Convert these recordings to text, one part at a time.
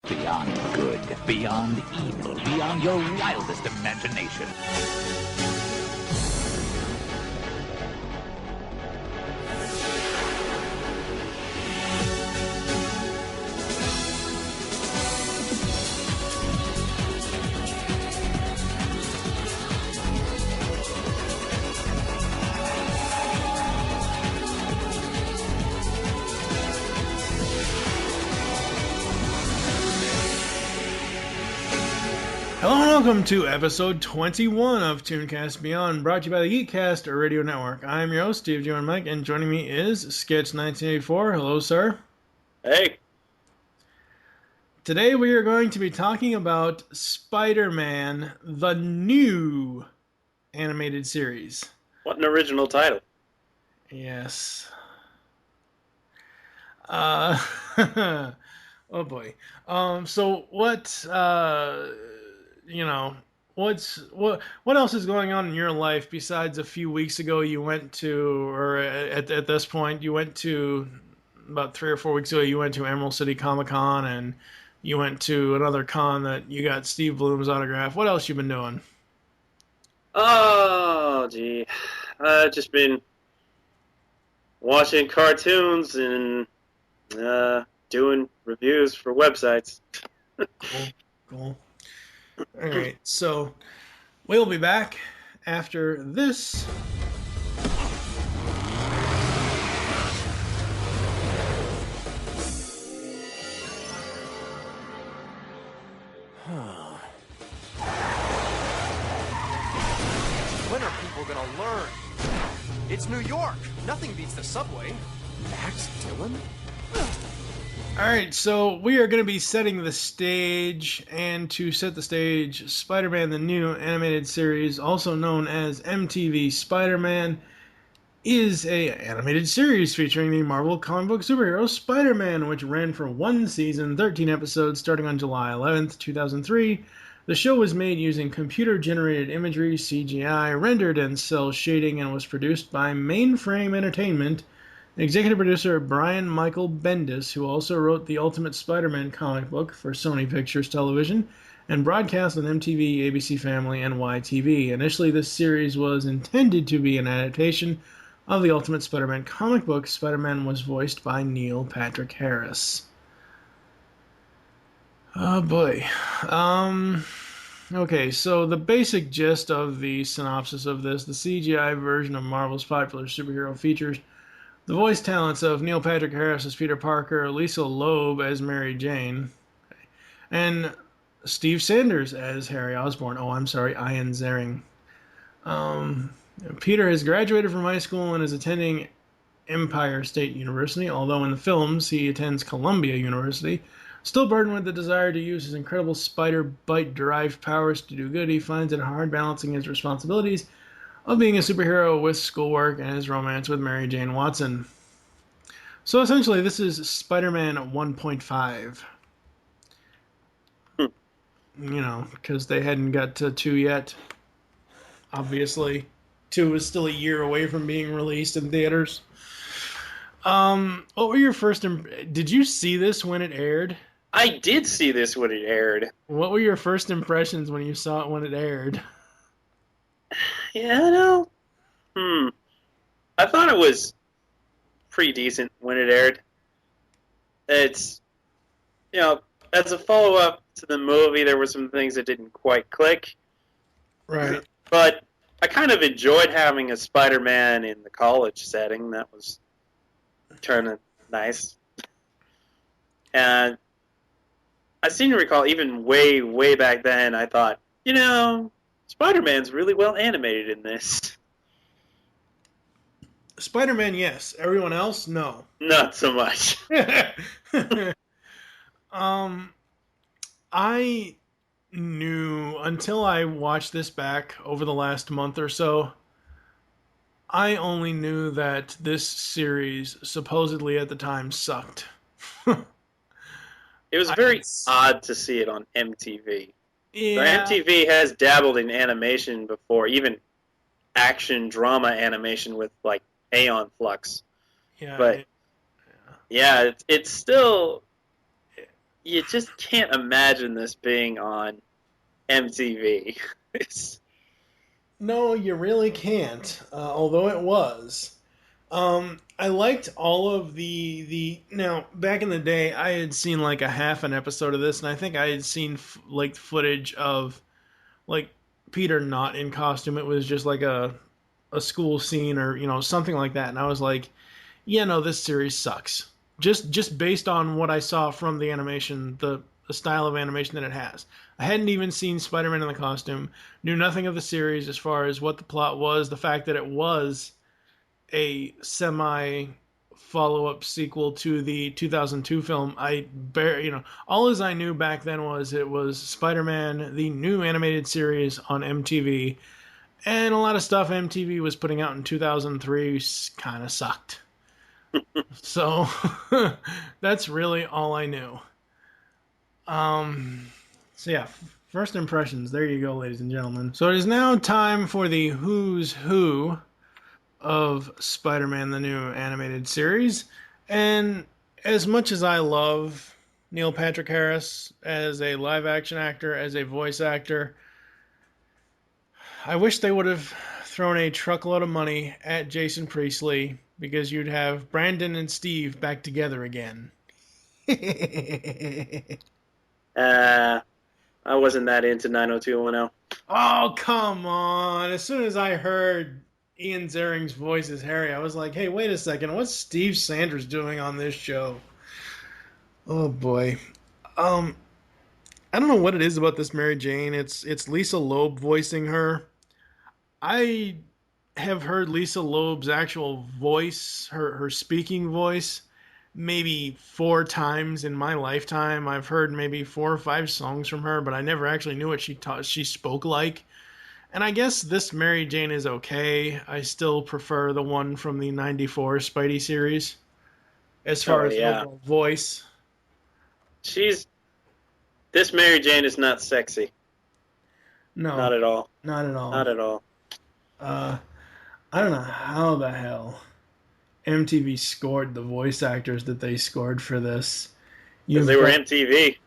Beyond good, beyond evil, beyond your wildest imagination. Hello and welcome to episode 21 of ToonCast Beyond, brought to you by the GeekCast Radio Network. I'm your host, Steve Joe and Mike, and joining me is Sketch1984. Hello, sir. Hey. Today we are going to be talking about Spider-Man, the new animated series. What an original title. Yes. Oh boy. So what what else is going on in your life besides a few weeks ago you went to, or at this point you went to, about 3 or 4 weeks ago you went to Emerald City Comic Con, and you went to another con that you got Steve Bloom's autograph. What else you been doing? Oh, gee. I've just been watching cartoons and doing reviews for websites. Cool. Alright, so we'll be back after this. When are people gonna learn? It's New York. Nothing beats the subway. Max Dillon? Alright, so we are going to be setting the stage, and to set the stage, Spider-Man the New Animated Series, also known as MTV Spider-Man, is an animated series featuring the Marvel comic book superhero Spider-Man, which ran for 1 season, 13 episodes, starting on July 11th, 2003. The show was made using computer-generated imagery, CGI, rendered and cel shading, and was produced by Mainframe Entertainment. Executive producer Brian Michael Bendis, who also wrote the Ultimate Spider-Man comic book for Sony Pictures Television and broadcast on MTV, ABC Family, and YTV. Initially, this series was intended to be an adaptation of the Ultimate Spider-Man comic book. Spider-Man was voiced by Neil Patrick Harris. Oh boy. Okay, so the basic gist of the synopsis of this, the CGI version of Marvel's popular superhero, features the voice talents of Neil Patrick Harris as Peter Parker, Lisa Loeb as Mary Jane, and Steve Sanders as Harry Osborn. Oh, I'm sorry, Ian Ziering. Peter has graduated from high school and is attending Empire State University, although in the films he attends Columbia University. Still burdened with the desire to use his incredible spider bite-derived powers to do good, he finds it hard balancing his responsibilities of being a superhero with schoolwork and his romance with Mary Jane Watson. So essentially, this is Spider-Man 1.5. You know, because they hadn't got to 2 yet. Obviously. 2 is still a year away from being released in theaters. What were your first... Did you see this when it aired? I did see this when it aired. What were your first impressions when you saw it when it aired? Yeah, no. I thought it was pretty decent when it aired. It's, as a follow-up to the movie, there were some things that didn't quite click. Right. But I kind of enjoyed having a Spider-Man in the college setting. That was kind of nice. And I seem to recall, even way, way back then, I thought, Spider-Man's really well animated in this. Spider-Man, yes. Everyone else, no. Not so much. I knew, until I watched this back over the last month or so, I only knew that this series supposedly at the time sucked. It was very odd to see it on MTV. Yeah. So MTV has dabbled in animation before, even action drama animation with like Aeon Flux. Yeah. But it's still, you just can't imagine this being on MTV. No, you really can't. Although it was. I liked all of the. Now, back in the day, I had seen like a half an episode of this, and I think I had seen like footage of like Peter not in costume. It was just like a school scene or something like that, and I was like, yeah, no, this series sucks. Just based on what I saw from the animation, the style of animation that it has. I hadn't even seen Spider-Man in the costume. Knew nothing of the series as far as what the plot was. The fact that it was a semi follow-up sequel to the 2002 film, all as I knew back then was it was Spider-Man, the new animated series on MTV, and a lot of stuff MTV was putting out in 2003 kind of sucked. So that's really all I knew. So yeah, first impressions. There you go, ladies and gentlemen. So it is now time for the who's who of Spider-Man the new animated series. And as much as I love Neil Patrick Harris as a live action actor, as a voice actor, I wish they would have thrown a truckload of money at Jason Priestley because you'd have Brandon and Steve back together again. I wasn't that into 90210. Oh, come on. As soon as I heard Ian Ziering's voice as Harry, I was like, hey, wait a second. What's Steve Sanders doing on this show? Oh, boy. I don't know what it is about this Mary Jane. It's Lisa Loeb voicing her. I have heard Lisa Loeb's actual voice, her speaking voice, maybe 4 times in my lifetime. I've heard maybe 4 or 5 songs from her, but I never actually knew what she spoke like. And I guess this Mary Jane is okay. I still prefer the one from the 94 Spidey series as far as overall voice. This Mary Jane is not sexy. No. Not at all. Not at all. Not at all. I don't know how the hell MTV scored the voice actors that they scored for this. Because they were MTV.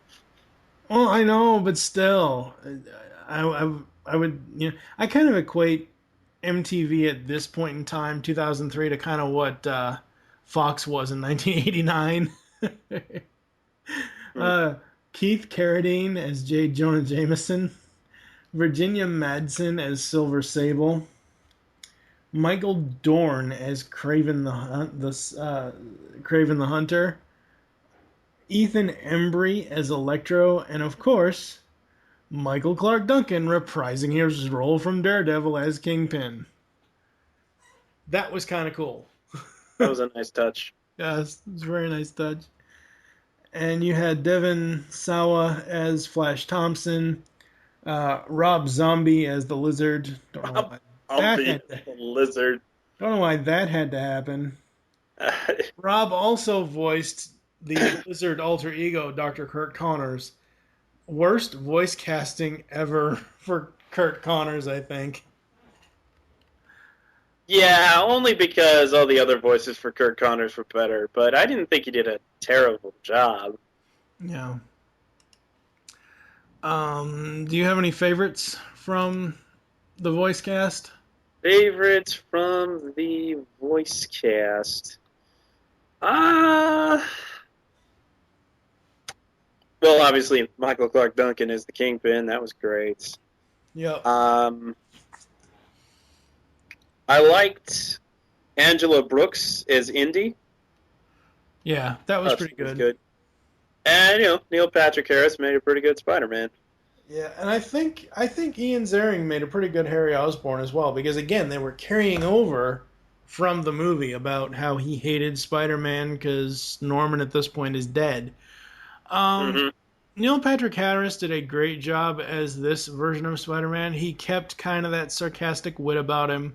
Well, I know, but still, I would, I kind of equate MTV at this point in time, 2003, to kind of what Fox was in 1989. Keith Carradine as J. Jonah Jameson, Virginia Madsen as Silver Sable, Michael Dorn as Craven the Hunter, Ethan Embry as Electro, and of course, Michael Clark Duncan reprising his role from Daredevil as Kingpin. That was kind of cool. That was a nice touch. Yes, it was a very nice touch. And you had Devin Sawa as Flash Thompson, Rob Zombie as the Lizard. Don't know the Lizard. Don't know why that had to happen. Rob also voiced the Lizard alter ego, Dr. Kurt Connors. Worst voice casting ever for Kurt Connors, I think. Yeah, only because all the other voices for Kurt Connors were better, but I didn't think he did a terrible job. Yeah. Do you have any favorites from the voice cast? Favorites from the voice cast? Well, obviously, Michael Clark Duncan is the Kingpin. That was great. Yep. I liked Angela Brooks as Indy. Yeah, that was pretty good. And Neil Patrick Harris made a pretty good Spider-Man. Yeah, and I think Ian Ziering made a pretty good Harry Osborn as well, because again they were carrying over from the movie about how he hated Spider-Man because Norman at this point is dead. Neil Patrick Harris did a great job as this version of Spider-Man. He kept kind of that sarcastic wit about him.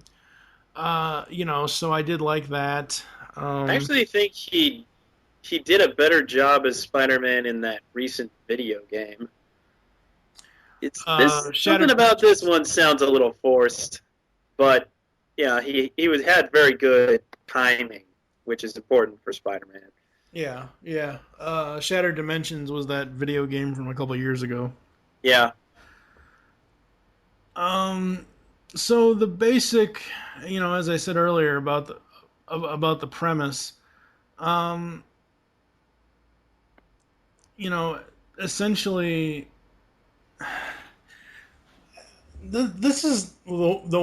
So I did like that. I actually think he did a better job as Spider-Man in that recent video game. Something about this one sounds a little forced, but yeah, he had very good timing, which is important for Spider-Man. Yeah, yeah. Shattered Dimensions was that video game from a couple of years ago. Yeah. Um, so the basic, as I said earlier about the premise, um, you know, essentially, this is the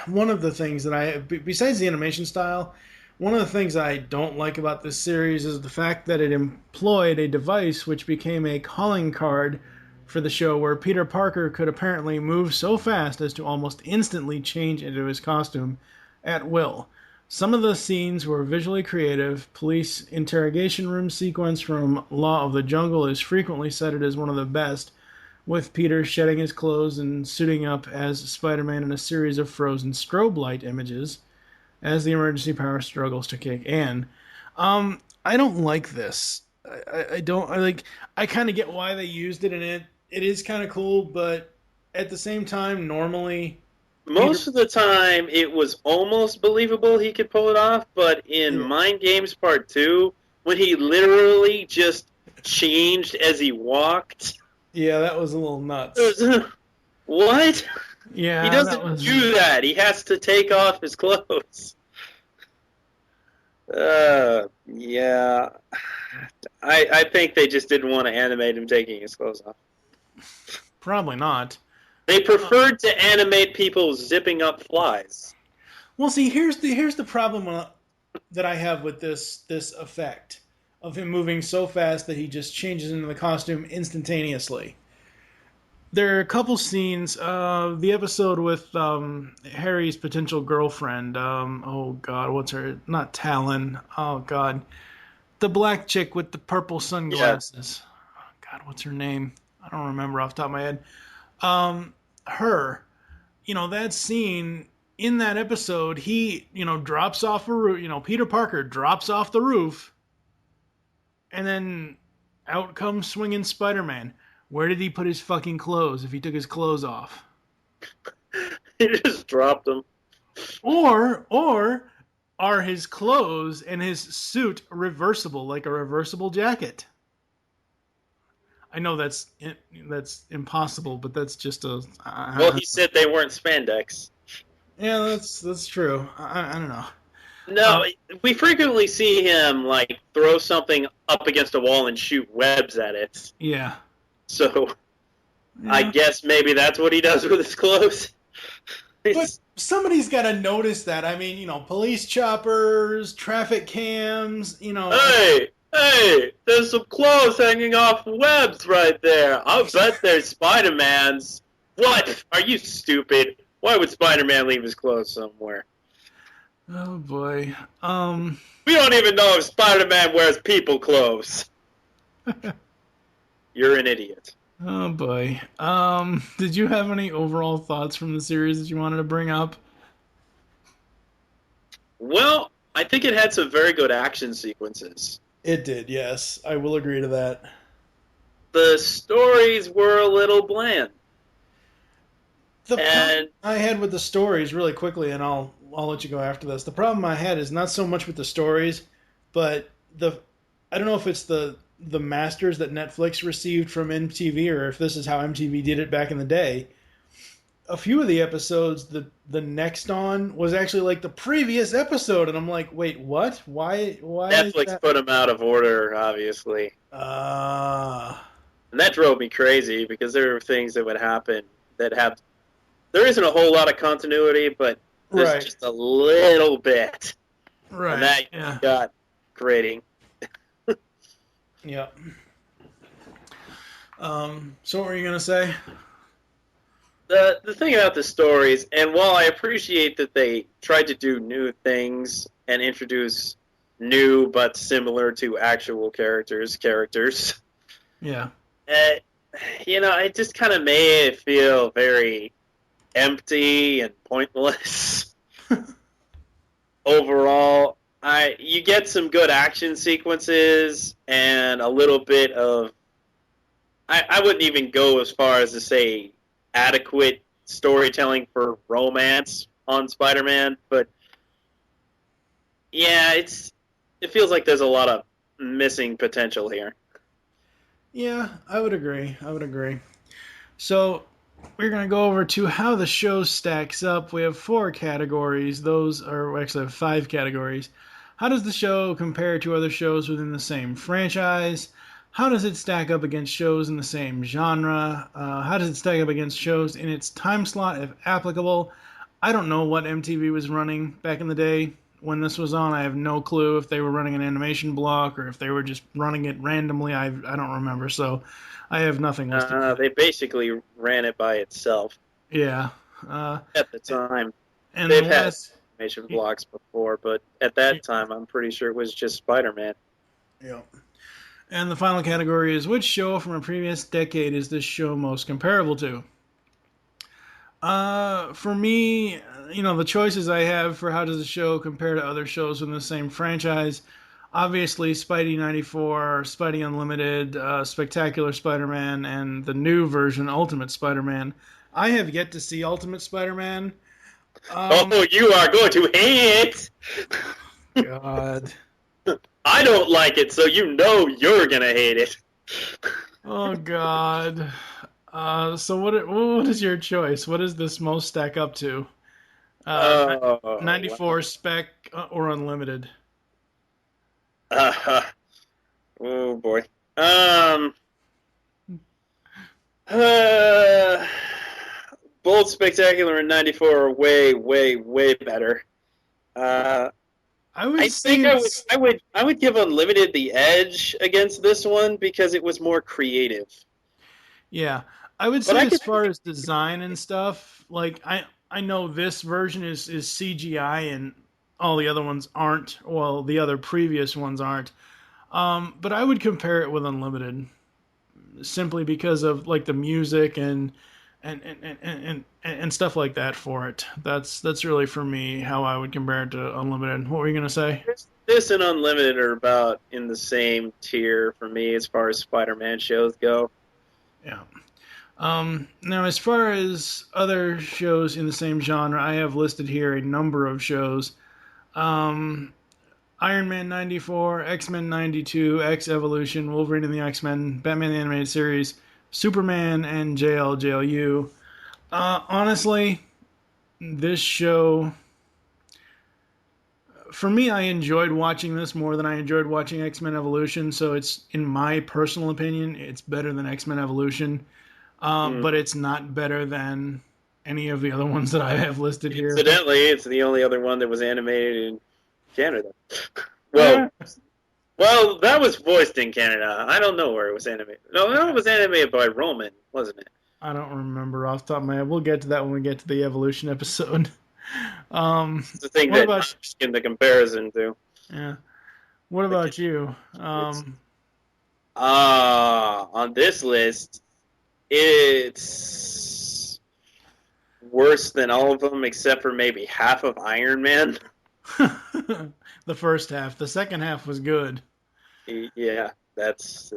one of the things that besides the animation style, one of the things I don't like about this series is the fact that it employed a device which became a calling card for the show, where Peter Parker could apparently move so fast as to almost instantly change into his costume at will. Some of the scenes were visually creative. Police interrogation room sequence from Law of the Jungle is frequently cited as one of the best, with Peter shedding his clothes and suiting up as Spider-Man in a series of frozen strobe light images as the emergency power struggles to kick in. I don't like this. I don't. I kind of get why they used it, and it is kind of cool, but at the same time, normally Most of the time, it was almost believable he could pull it off, but in Mind Games Part 2, when he literally just changed as he walked... Yeah, that was a little nuts. What? Yeah, he doesn't do that. He has to take off his clothes. Yeah. I think they just didn't want to animate him taking his clothes off. Probably not. They preferred to animate people zipping up flies. Well, see, here's the problem that I have with this effect of him moving so fast that he just changes into the costume instantaneously. There are a couple scenes. The episode with Harry's potential girlfriend. Oh God, what's her? Not Talon. Oh God, the black chick with the purple sunglasses. Yeah. Oh God, what's her name? I don't remember off the top of my head. Her. That scene in that episode, he drops off a roof. Peter Parker drops off the roof, and then out comes swinging Spider-Man. Where did he put his fucking clothes if he took his clothes off? He just dropped them. Or are his clothes and his suit reversible, like a reversible jacket? I know that's impossible, but that's just a... Well, he said they weren't spandex. Yeah, that's true. I don't know. No, we frequently see him, throw something up against a wall and shoot webs at it. Yeah. So, yeah. I guess maybe that's what he does with his clothes. But somebody's got to notice that. I mean, police choppers, traffic cams, Hey, there's some clothes hanging off webs right there. I'll bet they're Spider-Man's. What? Are you stupid? Why would Spider-Man leave his clothes somewhere? Oh, boy. We don't even know if Spider-Man wears people clothes. You're an idiot. Oh, boy. Did you have any overall thoughts from the series that you wanted to bring up? Well, I think it had some very good action sequences. It did, yes. I will agree to that. The stories were a little bland. The problem I had with the stories, really quickly, and I'll let you go after this. The problem I had is not so much with the stories, but I don't know if it's the masters that Netflix received from MTV, or if this is how MTV did it back in the day. A few of the episodes, the next on was actually like the previous episode, and I'm like, wait, what? Why? Netflix put them out of order, obviously. And that drove me crazy, because there are things that would happen that have... There isn't a whole lot of continuity, but there's just a little bit. Right. And that got grating. Yeah. So what were you going to say? The thing about the stories, and while I appreciate that they tried to do new things and introduce new but similar to actual characters. Yeah. It just kind of made it feel very empty and pointless. Overall, you get some good action sequences and a little bit of... I wouldn't even go as far as to say adequate storytelling for romance on Spider-Man, but yeah, it feels like there's a lot of missing potential here. Yeah, I would agree. So we're going to go over to how the show stacks up. We have 4 categories. Those are we actually have 5 categories. How does the show compare to other shows within the same franchise? How does it stack up against shows in the same genre? How does it stack up against shows in its time slot, if applicable? I don't know what MTV was running back in the day when this was on. I have no clue if they were running an animation block or if they were just running it randomly. I don't remember, so I have nothing listed. They basically ran it by itself. Yeah. At the time. And They've the had last, animation blocks before, but at that time, I'm pretty sure it was just Spider-Man. yeah. And the final category is which show from a previous decade is this show most comparable to? For me, the choices I have for how does the show compare to other shows in the same franchise, obviously Spidey 94, Spidey Unlimited, Spectacular Spider-Man, and the new version, Ultimate Spider-Man. I have yet to see Ultimate Spider-Man. You are going to hate it! God. I don't like it, so you know you're going to hate it. Oh, God. So what is your choice? What does this most stack up to? 94 wow. Spec or Unlimited? Oh, boy. Bold, Spectacular, and 94 are way, way, way better. I think I would give Unlimited the edge against this one because it was more creative. Yeah, I would say as far as design and stuff, like I know this version is CGI and all the other ones aren't. Well, the other previous ones aren't. But I would compare it with Unlimited simply because of like the music and stuff like that for it. That's really for me how I would compare it to Unlimited. What were you gonna say? This and Unlimited are about in the same tier for me as far as Spider-Man shows go. Yeah. Now, as far as other shows in the same genre, I have listed here a number of shows. Iron Man 94, X-Men 92, X Evolution, Wolverine and the X-Men, Batman the Animated Series, Superman, and JLJLU. Honestly, this show, for me, I enjoyed watching this more than I enjoyed watching X-Men Evolution, so it's, in my personal opinion, it's better than X-Men Evolution. But it's not better than any of the other ones that I have listed here. Incidentally, it's the only other one that was animated in Canada. Well, that was voiced in Canada. I don't know where it was animated. No, it was animated by Roman, wasn't it? I don't remember off the top of my head. We'll get to that when we get to the Evolution episode. It's the thing that I'm in the comparison to. Yeah. What about you? On this list, it's worse than all of them except for maybe half of Iron Man. The first half. The second half was good. Yeah, that's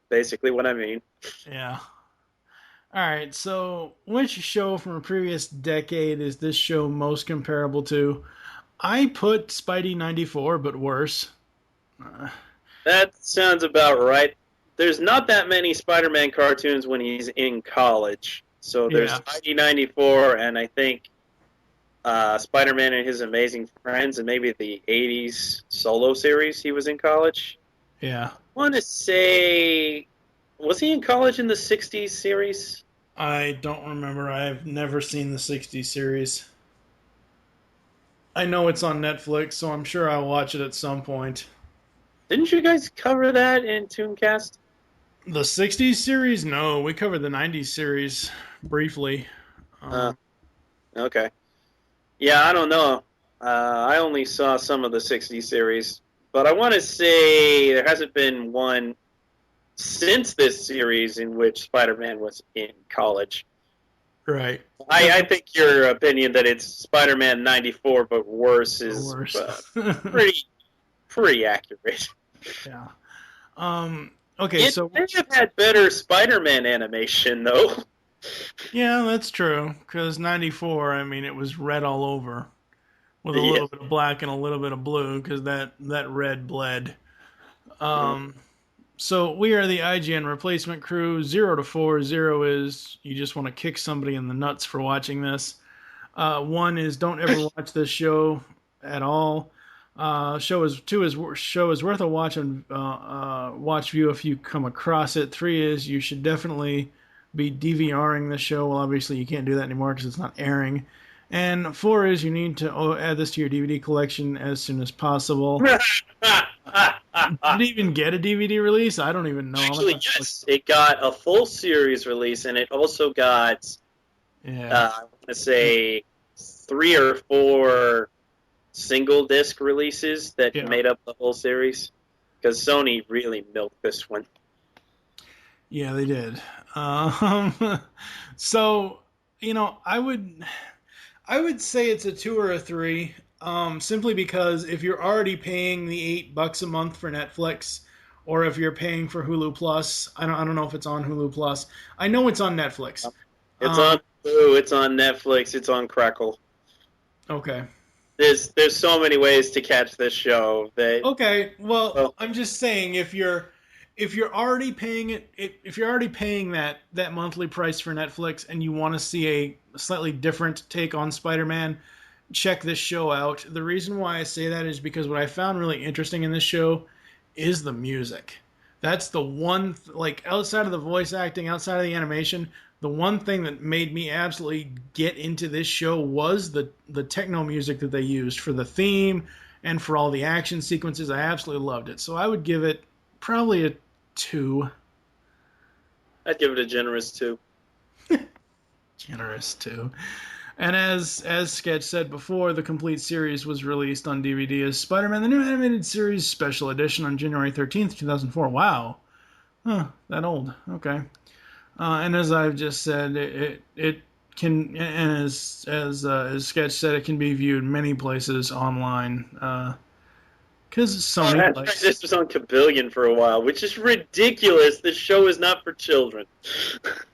basically what I mean. Yeah. All right, so which show from a previous decade is this show most comparable to? I put Spidey 94, but worse. That sounds about right. There's not that many Spider-Man cartoons when he's in college. So there's Spidey 94, and I think Spider-Man and His Amazing Friends, and maybe the 80s solo series he was in college. Yeah. I want to say... Was he in college in the 60s series? I don't remember. I've never seen the 60s series. I know it's on Netflix, so I'm sure I'll watch it at some point. Didn't you guys cover that in ToonCast? The 60s series? No, we covered the 90s series briefly. Okay. Yeah, I don't know. I only saw some of the 60s series. But I want to say there hasn't been one since this series in which Spider-Man was in college. Right. I think your opinion that it's Spider-Man 94 but worse is pretty accurate. Yeah. Okay, so they have had better Spider-Man animation though. Yeah, that's true. Because 94, I mean, it was red all over. with a little bit of black and a little bit of blue because that red bled. So we are the IGN replacement crew. 0 to 4. 0 is you just want to kick somebody in the nuts for watching this. 1 is don't ever watch this show at all. 2 is worth a watch on watch view if you come across it. 3 is you should definitely be DVRing the show. Well, obviously you can't do that anymore because it's not airing. And 4 is you need to add this to your DVD collection as soon as possible. Did it even get a DVD release? I don't even know. Actually, yes. It got a full series release, and it also got, let's say, 3 or 4 single disc releases that made up the whole series. Because Sony really milked this one. Yeah, they did. So, I would say it's a 2 or a 3. Simply because if you're already paying the $8 a month for Netflix, or if you're paying for Hulu Plus, I don't know if it's on Hulu Plus. I know it's on Netflix. It's on Hulu, it's on Netflix, it's on Crackle. Okay. There's so many ways to catch this show. Okay, well, I'm just saying if you're already paying that monthly price for Netflix and you want to see a slightly different take on Spider-Man, check this show out. The reason why I say that is because what I found really interesting in this show is the music. That's the one, outside of the voice acting, outside of the animation, the one thing that made me absolutely get into this show was the techno music that they used for the theme and for all the action sequences. I absolutely loved it. So I would give it probably a 2. I'd give it a generous 2. Generous 2. And as Sketch said before, the complete series was released on DVD as Spider-Man: The New Animated Series Special Edition on January 13th, 2004. Wow. Huh, that old. Okay. And as I've just said, it can, and as Sketch said, it can be viewed many places online. Because Sony likes... This was on Kabillion for a while, which is ridiculous. This show is not for children.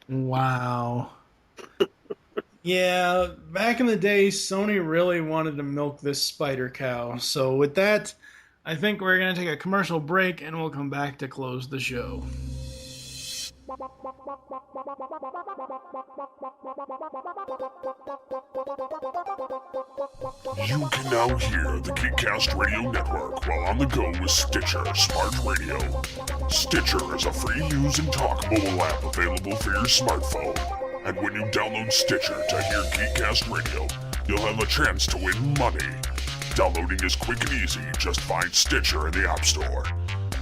Wow. Yeah, back in the day, Sony really wanted to milk this spider cow. So with that, I think we're going to take a commercial break, and we'll come back to close the show. You can now hear the GeekCast Radio Network while on the go with Stitcher Smart Radio. Stitcher is a free-use and talk mobile app available for your smartphone. And when you download Stitcher to hear GeekCast Radio, you'll have a chance to win money. Downloading is quick and easy. Just find Stitcher in the App Store.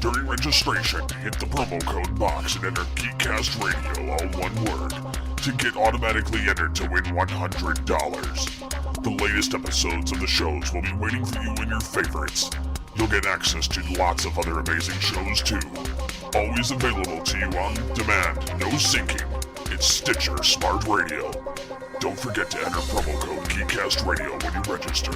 During registration, hit the promo code box and enter GeekCast Radio, all one word, to get automatically entered to win $100. The latest episodes of the shows will be waiting for you in your favorites. You'll get access to lots of other amazing shows too. Always available to you on demand, no syncing. It's Stitcher Smart Radio. Don't forget to enter promo code GeekCast Radio when you register.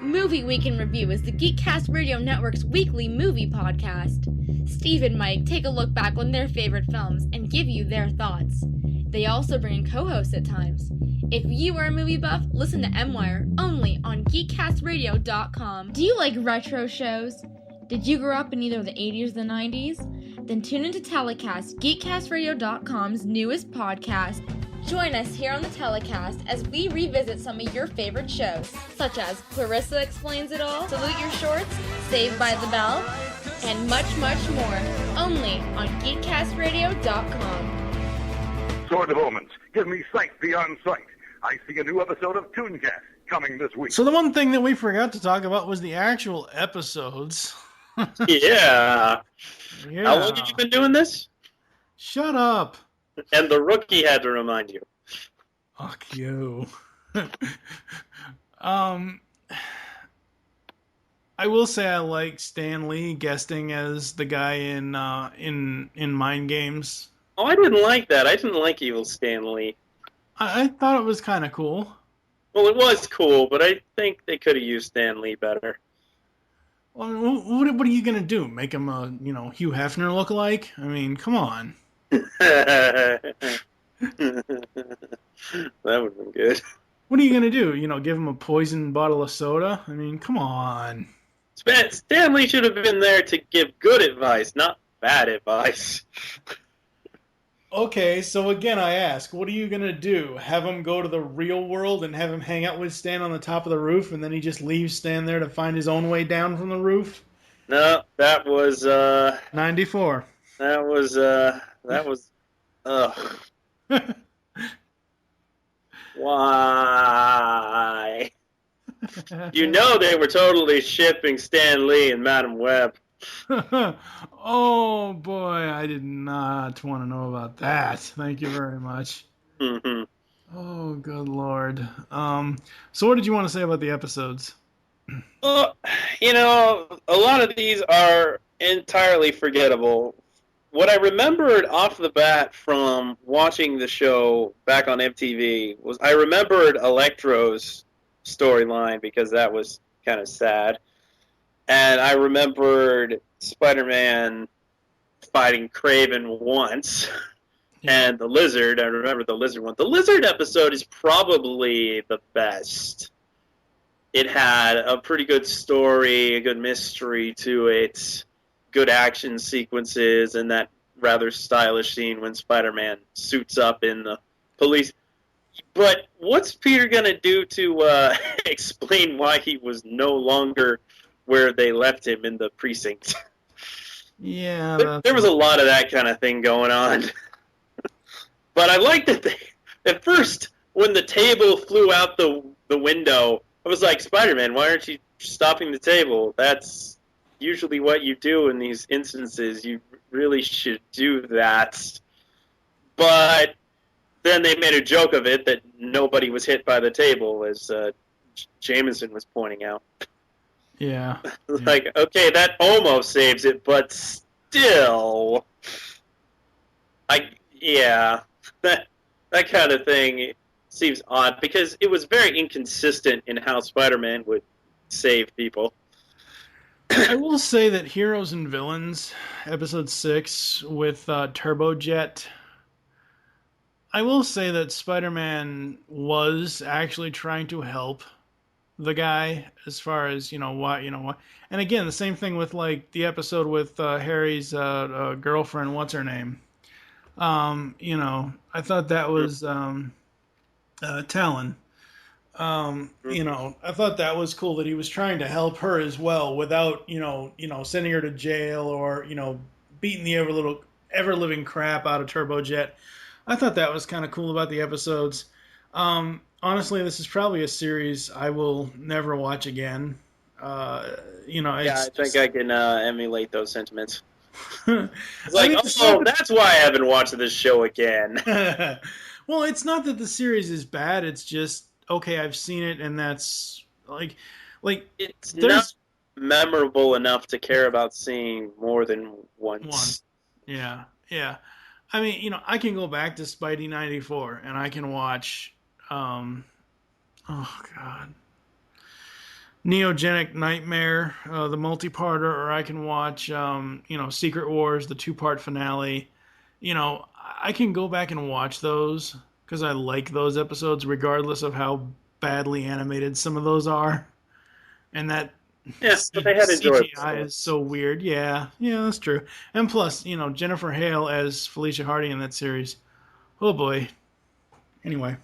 Movie Week in Review is the GeekCast Radio Network's weekly movie podcast. Steve and Mike take a look back on their favorite films and give you their thoughts. They also bring in co-hosts at times. If you are a movie buff, listen to M-Wire only on GeekCastRadio.com. Do you like retro shows? Did you grow up in either the 80s or the 90s? Then tune into Telecast, GeekCastRadio.com's newest podcast. Join us here on the Telecast as we revisit some of your favorite shows, such as Clarissa Explains It All, Salute Your Shorts, Saved by the Bell, and much, much more, only on GeekCastRadio.com. Sword of Omens, give me sight beyond sight. I see a new episode of ToonCast coming this week. So the one thing that we forgot to talk about was the actual episodes. Yeah. How long have you been doing this? Shut up. And the rookie had to remind you. Fuck you. I will say I like Stan Lee guesting as the guy in Mind Games. Oh, I didn't like that. I didn't like Evil Stan Lee. I thought it was kind of cool. Well, it was cool, but I think they could have used Stan Lee better. Well, what are you gonna do? Make him a Hugh Hefner look-alike? I mean, come on. That would have been good. What are you gonna do? Give him a poison bottle of soda? I mean, come on. Stanley should have been there to give good advice, not bad advice. Okay, so again, I ask, what are you gonna do? Have him go to the real world and have him hang out with Stan on the top of the roof, and then he just leaves Stan there to find his own way down from the roof? No, that was 94. that was ugh. Why? You know they were totally shipping Stan Lee and Madam Web. Oh boy, I did not want to know about that. Thank you very much. Mm-hmm. Oh, good lord. So what did you want to say about the episodes? Well, a lot of these are entirely forgettable. What I remembered off the bat from watching the show back on MTV was I remembered Electro's storyline because that was kind of sad. And I remembered Spider-Man fighting Kraven once. And the Lizard, I remember the Lizard one. The Lizard episode is probably the best. It had a pretty good story, a good mystery to it, good action sequences, and that rather stylish scene when Spider-Man suits up in the police. But what's Peter going to do to explain why he was no longer where they left him in the precinct? Yeah. There was a lot of that kind of thing going on. But I liked that at first, when the table flew out the window, I was like, Spider-Man, why aren't you stopping the table? That's usually what you do in these instances. You really should do that. But then they made a joke of it that nobody was hit by the table, as Jameson was pointing out. Yeah. Like, okay, that almost saves it, but still, that kind of thing seems odd because it was very inconsistent in how Spider-Man would save people. I will say that Heroes and Villains, episode 6 with Turbojet, I will say that Spider-Man was actually trying to help the guy as far as, why. And again, the same thing with, like, the episode with Harry's girlfriend, what's her name? I thought that was Talon. I thought that was cool that he was trying to help her as well without, sending her to jail or, beating the ever living crap out of Turbojet. I thought that was kind of cool about the episodes. Honestly, this is probably a series I will never watch again. I think I can emulate those sentiments. It's I like, mean, that's why I haven't watched this show again. Well, it's not that the series is bad. It's just, okay, I've seen it, and that's, like it's not memorable enough to care about seeing more than once. Yeah. I mean, I can go back to Spidey 94, and I can watch, Neogenic Nightmare, the multi-parter, or I can watch, Secret Wars, the 2-part finale. I can go back and watch those because I like those episodes regardless of how badly animated some of those are. And that but they had enjoyable CGI is so weird. Yeah, that's true. And plus, Jennifer Hale as Felicia Hardy in that series. Oh boy. Anyway.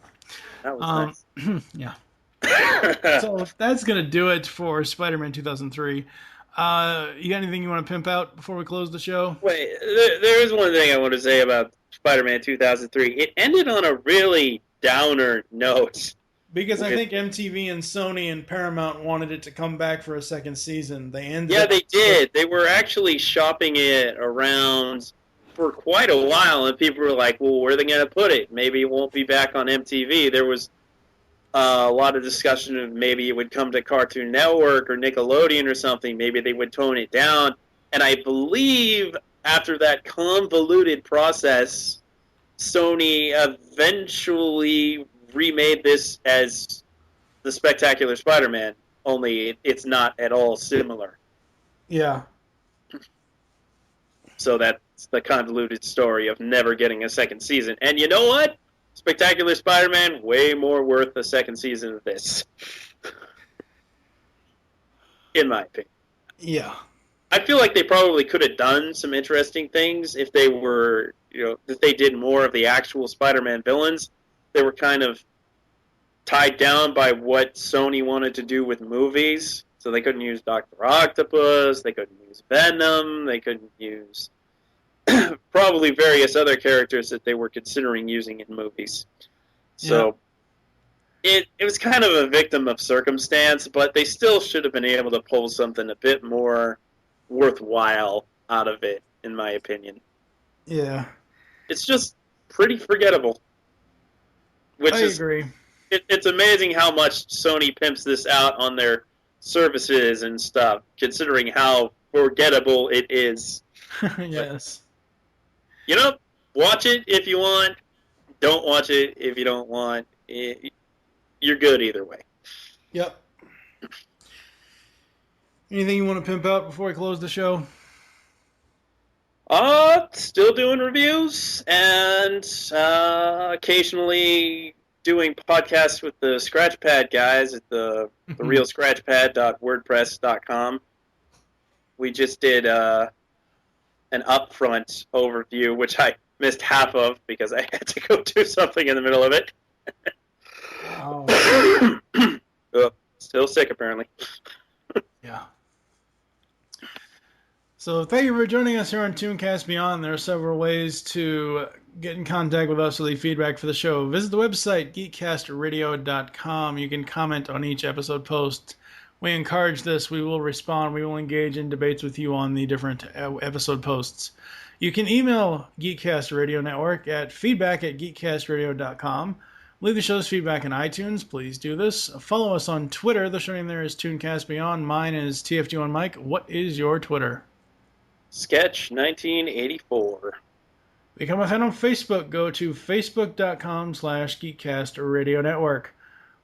That was nice. Yeah. So that's going to do it for Spider-Man 2003. You got anything you want to pimp out before we close the show? Wait, there is one thing I want to say about Spider-Man 2003. It ended on a really downer note. Because I think MTV and Sony and Paramount wanted it to come back for a second season. They did. They were actually shopping it around for quite a while, and people were like, well, where are they going to put it? Maybe it won't be back on MTV. There was a lot of discussion of maybe it would come to Cartoon Network or Nickelodeon or something. Maybe they would tone it down. And I believe after that convoluted process, Sony eventually remade this as the Spectacular Spider-Man, only it's not at all similar. Yeah. So that's the convoluted story of never getting a second season. And you know what? Spectacular Spider-Man, way more worth the second season of this. In my opinion. Yeah. I feel like they probably could have done some interesting things if they were, if they did more of the actual Spider-Man villains. They were kind of tied down by what Sony wanted to do with movies. So they couldn't use Dr. Octopus, they couldn't use Venom, they couldn't use probably various other characters that they were considering using in movies. So it was kind of a victim of circumstance, but they still should have been able to pull something a bit more worthwhile out of it, in my opinion. Yeah. It's just pretty forgettable. I agree. It's amazing how much Sony pimps this out on their services and stuff, considering how forgettable it is. Yes. But, watch it if you want. Don't watch it if you don't want. You're good either way. Yep. Anything you want to pimp out before we close the show? Still doing reviews and occasionally doing podcasts with the Scratchpad guys at the realscratchpad.wordpress.com. We just did an upfront overview, which I missed half of because I had to go do something in the middle of it. Oh. Still sick, apparently. Yeah. So thank you for joining us here on ToonCast Beyond. There are several ways to get in contact with us or leave feedback for the show. Visit the website, geekcastradio.com. You can comment on each episode post. We encourage this. We will respond. We will engage in debates with you on the different episode posts. You can email Geekcast Radio Network at feedback@geekcastradio.com. Leave the show's feedback on iTunes. Please do this. Follow us on Twitter. The show name there is ToonCast Beyond. Mine is TFG1 Mike. What is your Twitter? Sketch 1984. Become a fan on Facebook. Go to facebook.com/Geekcast Radio Network.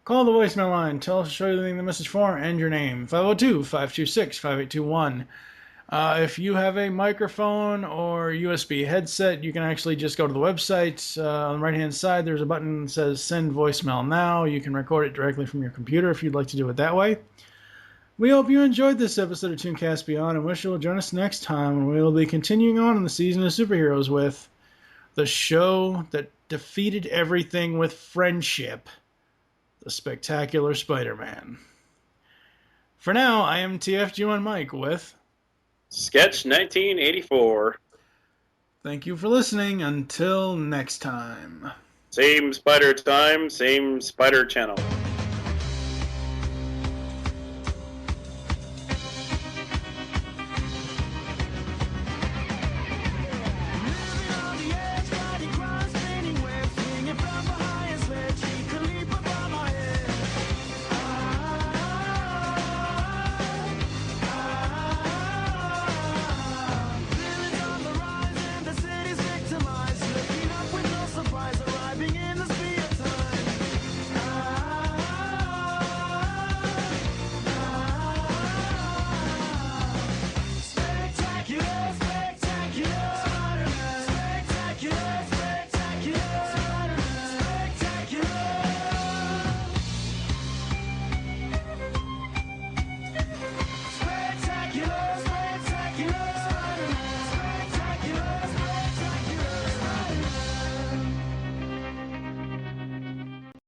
Call the voicemail line. Tell us you're leaving the message for and your name. 502-526-5821. If you have a microphone or USB headset, you can actually just go to the website. On the right-hand side, there's a button that says Send Voicemail Now. You can record it directly from your computer if you'd like to do it that way. We hope you enjoyed this episode of ToonCast Beyond and wish you'll join us next time when we will be continuing on in the season of superheroes with the show that defeated everything with friendship, the Spectacular Spider-Man. For now, I am TFG1 Mike with Sketch 1984. Thank you for listening. Until next time. Same spider time, same spider channel.